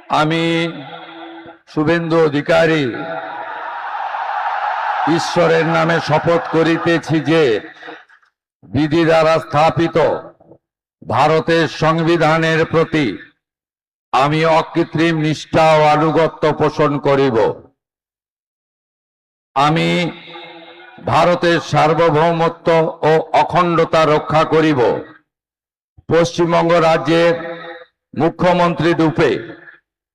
আমি শুভেন্দু অধিকারী ঈশ্বরের নামে শপথ করিতেছি যে বিধি দ্বারা স্থাপিত ভারতের সংবিধানের প্রতি আমি অকৃত্রিম নিষ্ঠা ও আনুগত্য পোষণ করিব। আমি ভারতের সার্বভৌমত্ব ও অখণ্ডতা রক্ষা করিব। পশ্চিমবঙ্গ রাজ্যের মুখ্যমন্ত্রী রূপে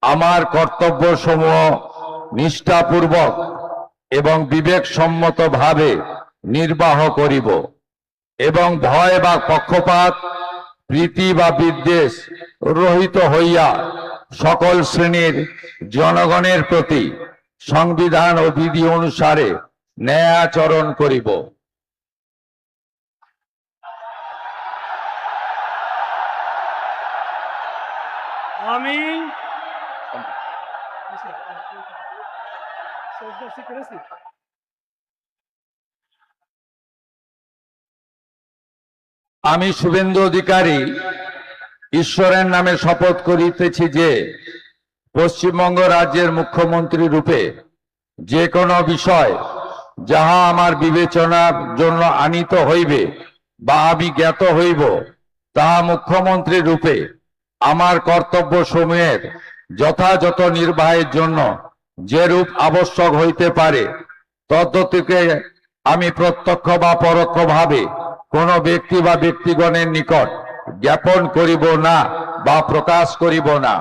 আমার কর্তব্যসমূহ নিষ্ঠাপূর্বক এবং বিবেকসম্মতভাবে নির্বাহ করিব এবং ভয় বা পক্ষপাত, প্রীতি বা বিদ্বেষ রহিত হইয়া সকল শ্রেণীর জনগণের প্রতি সংবিধান ও বিধি অনুসারে ন্যায়াচরণ করিব। আমি শুভেন্দু অধিকারী ঈশ্বরের নামে শপথ করিতেছি যে পশ্চিমবঙ্গ রাজ্যের মুখ্যমন্ত্রী রূপে যে কোনো বিষয় যাহা আমার বিবেচনার জন্য আনিত হইবে বা আমি জ্ঞাত হইব, তাহা মুখ্যমন্ত্রী রূপে আমার কর্তব্য সমূহের যথাযথ নির্বাহের জন্য যেরূপ আবশ্যক হইতে পারে তদ্গতিকে আমি প্রত্যক্ষ বা পরোক্ষভাবে কোনো ব্যক্তি বা ব্যক্তিগণের নিকট জ্ঞাপন করিব না বা প্রকাশ করিব না।